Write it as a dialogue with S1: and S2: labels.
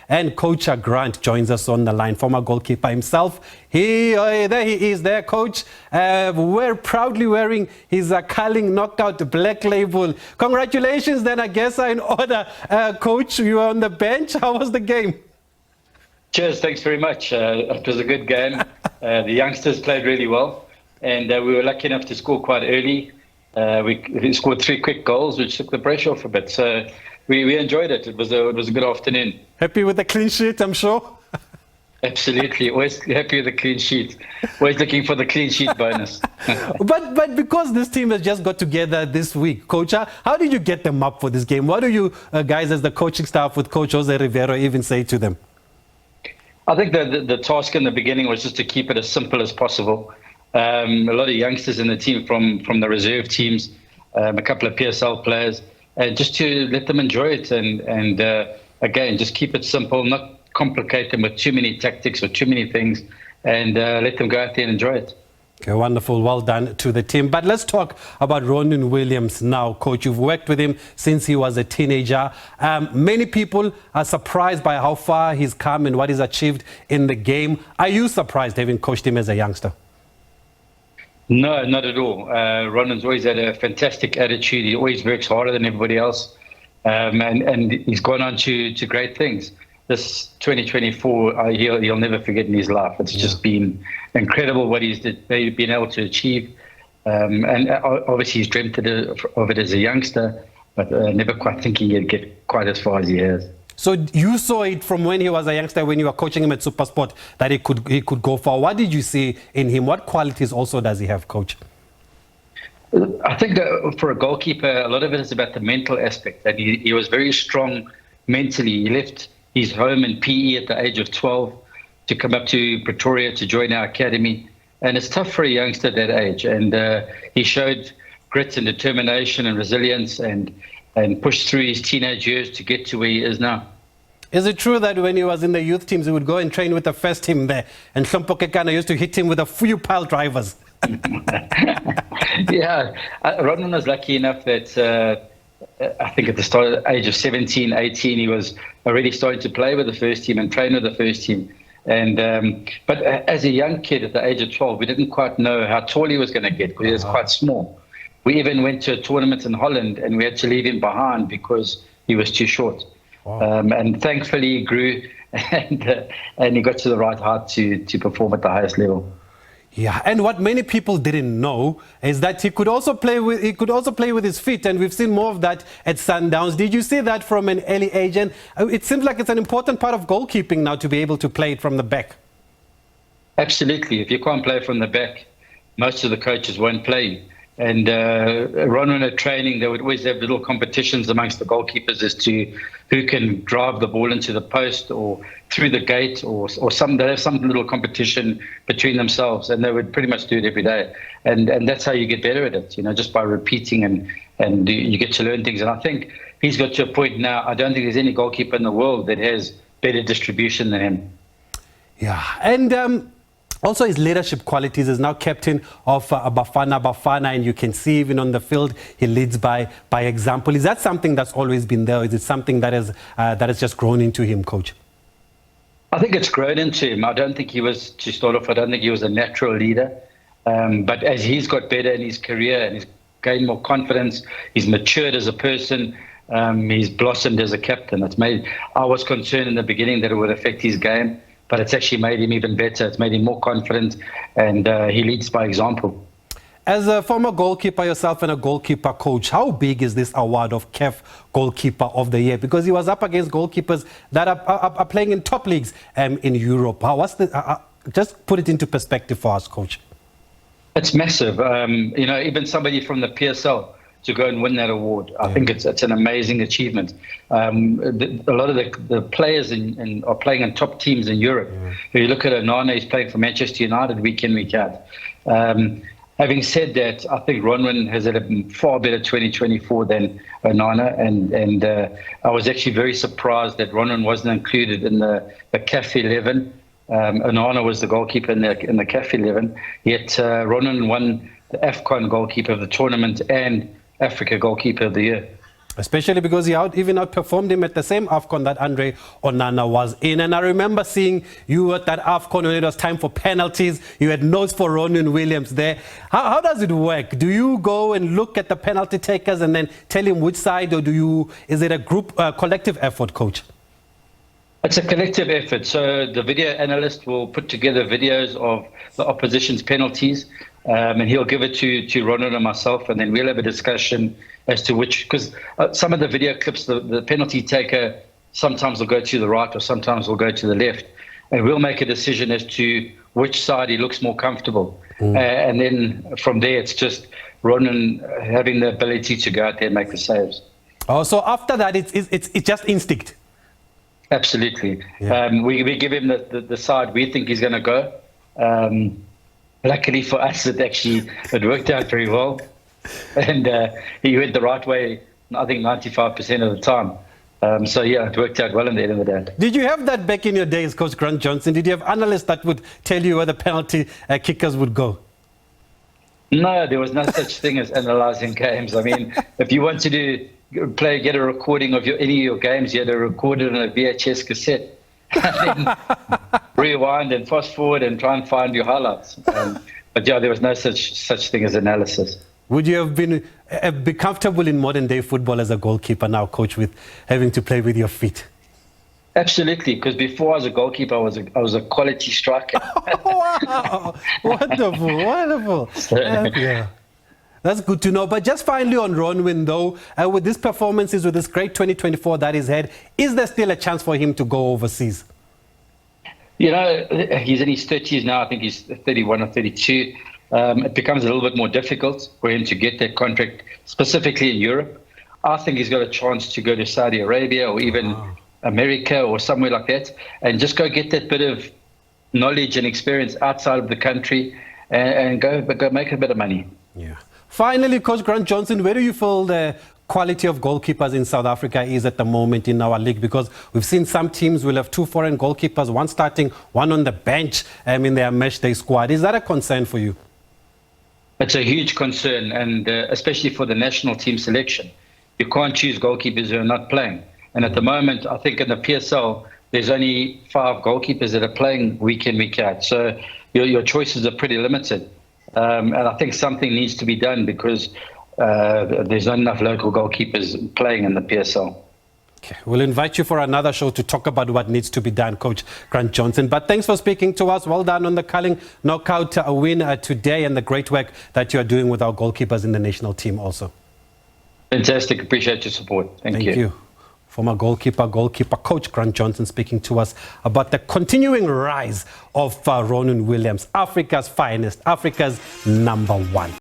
S1: And Coach Grant joins us on the line, former goalkeeper himself. There he is, there, Coach. We're proudly wearing his Carling knockout black label. Congratulations, then, I guess, in order. Coach, you were on the bench. How was the game?
S2: Cheers, thanks very much. It was a good game. The youngsters played really well, and we were lucky enough to score quite early. We scored 3 quick goals, which took the pressure off a bit. So we enjoyed it. It was a good afternoon.
S1: Happy with the clean sheet, I'm sure?
S2: Absolutely. Always happy with the clean sheet. Always looking for the clean sheet bonus.
S1: But because this team has just got together this week, Coach, how did you get them up for this game? What do you guys as the coaching staff with Coach Jose Rivero even say to them?
S2: I think the task in the beginning was just to keep it as simple as possible. A lot of youngsters in the team from the reserve teams, a couple of PSL players, just to let them enjoy it and again, just keep it simple, not complicate them with too many tactics or too many things, and let them go out there and enjoy it.
S1: Okay, wonderful. Well done to the team. But let's talk about Ronwen Williams now, Coach. You've worked with him since he was a teenager. Many people are surprised by how far he's come and what he's achieved in the game. Are you surprised having coached him as a youngster?
S2: No, not at all. Ronwen's always had a fantastic attitude. He always works harder than everybody else. And he's gone on to great things. This 2024, he'll never forget in his life. It's just been incredible what he's been able to achieve. And obviously he's dreamt of it as a youngster, but never quite thinking he'd get quite as far as he has.
S1: So you saw it from when he was a youngster, when you were coaching him at SuperSport, that he could go far. What did you see in him? What qualities also does he have, Coach?
S2: I think for a goalkeeper, a lot of it is about the mental aspect. That he was very strong mentally. He left his home in PE at the age of 12 to come up to Pretoria to join our academy. And it's tough for a youngster at that age. And he showed grit and determination and resilience and pushed through his teenage years to get to where he is now.
S1: Is it true that when he was in the youth teams, he would go and train with the first team there, and Hlompo Kekana used to hit him with a few pile drivers?
S2: Yeah, Ronwen was lucky enough that I think at the age of 17, 18, he was already starting to play with the first team and train with the first team. And but as a young kid at the age of 12, we didn't quite know how tall he was going to get because he was quite small. We even went to a tournament in Holland and we had to leave him behind because he was too short. Wow. And thankfully he grew and he got to the right height to perform at the highest level.
S1: Yeah, and what many people didn't know is that he could also play with his feet, and we've seen more of that at Sundowns. Did you see that from an early age? And it seems like it's an important part of goalkeeping now to be able to play it from the back.
S2: Absolutely. If you can't play from the back, most of the coaches won't play you. And Ronwen at training, they would always have little competitions amongst the goalkeepers as to who can drive the ball into the post or through the gate, or they have some little competition between themselves, and they would pretty much do it every day. And that's how you get better at it, just by repeating and you get to learn things. And I think he's got to a point now, I don't think there's any goalkeeper in the world that has better distribution than him.
S1: Yeah, and also his leadership qualities. Is now captain of Bafana Bafana, and you can see even on the field he leads by example. Is that something that's always been there, or is it something that has just grown into him, Coach?
S2: I think it's grown into him. I don't think he was, to start off, I don't think he was a natural leader. But as he's got better in his career and he's gained more confidence, he's matured as a person, he's blossomed as a captain. I was concerned in the beginning that it would affect his game, but it's actually made him even better. It's made him more confident, and he leads by example.
S1: As a former goalkeeper yourself and a goalkeeper coach, how big is this award of CAF Goalkeeper of the Year? Because he was up against goalkeepers that are playing in top leagues in Europe. Just put it into perspective for us, Coach.
S2: It's massive. Even somebody from the PSL to go and win that award, I think it's an amazing achievement. A lot of the players are playing in top teams in Europe. If you look at Onana, he's playing for Manchester United week in, week out. Having said that, I think Ronwen has had a far better 2024 than Onana, and I was actually very surprised that Ronwen wasn't included in the CAF 11. Onana was the goalkeeper in the CAF 11, yet Ronwen won the AFCON goalkeeper of the tournament and Africa Goalkeeper of the Year.
S1: Especially because he even outperformed him at the same AFCON that Andre Onana was in. And I remember seeing you at that AFCON when it was time for penalties. You had notes for Ronwen Williams there. How does it work? Do you go and look at the penalty takers and then tell him which side, or is it a group, collective effort, coach?
S2: It's a collective effort. So the video analyst will put together videos of the opposition's penalties, and he'll give it to Ronwen and myself, and then we'll have a discussion as to which, because some of the video clips, the penalty taker sometimes will go to the right or sometimes will go to the left, and we'll make a decision as to which side he looks more comfortable. And then from there, it's just Ronwen having the ability to go out there and make the saves.
S1: Oh, so after that, it's just instinct.
S2: Absolutely. Yeah. We give him the side we think he's going to go. Luckily for us, it worked out very well. And he went the right way, I think 95% of the time. So yeah, it worked out well in the end of the day. Did
S1: you have that back in your days, Coach Grant Johnson? Did you have analysts that would tell you where the penalty kickers would go?
S2: No, there was no such thing as analysing games. I mean, if you wanted to get a recording of any of your games, you had to record it on a VHS cassette. And then rewind and fast forward and try and find your highlights. But yeah, there was no such thing as analysis.
S1: Would you have be comfortable in modern day football as a goalkeeper now, coach, with having to play with your feet?
S2: Absolutely, because before I was a goalkeeper, I was a quality striker.
S1: Wow, wonderful. Yeah. That's good to know. But just finally on Ronwen, though, with these performances, with this great 2024 that he's had, is there still a chance for him to go overseas?
S2: You know, he's in his 30s now. I think he's 31 or 32. It becomes a little bit more difficult for him to get that contract, specifically in Europe. I think he's got a chance to go to Saudi Arabia or even America or somewhere like that, and just go get that bit of knowledge and experience outside of the country and go make a bit of money.
S1: Yeah. Finally, Coach Grant Johnson, where do you feel the quality of goalkeepers in South Africa is at the moment in our league? Because we've seen some teams will have 2 foreign goalkeepers, one starting, one on the bench in their match day squad. Is that a concern for you?
S2: It's a huge concern, and especially for the national team selection. You can't choose goalkeepers who are not playing. And at the moment, I think in the PSL, there's only 5 goalkeepers that are playing week in, week out. So your choices are pretty limited. And I think something needs to be done because there's not enough local goalkeepers playing in the PSL.
S1: Okay. We'll invite you for another show to talk about what needs to be done, Coach Grant Johnson. But thanks for speaking to us. Well done on the culling knockout win today and the great work that you are doing with our goalkeepers in the national team also.
S2: Fantastic. Appreciate your support. Thank you.
S1: Former goalkeeper Coach Grant Johnson speaking to us about the continuing rise of Ronwen Williams, Africa's finest, Africa's #1.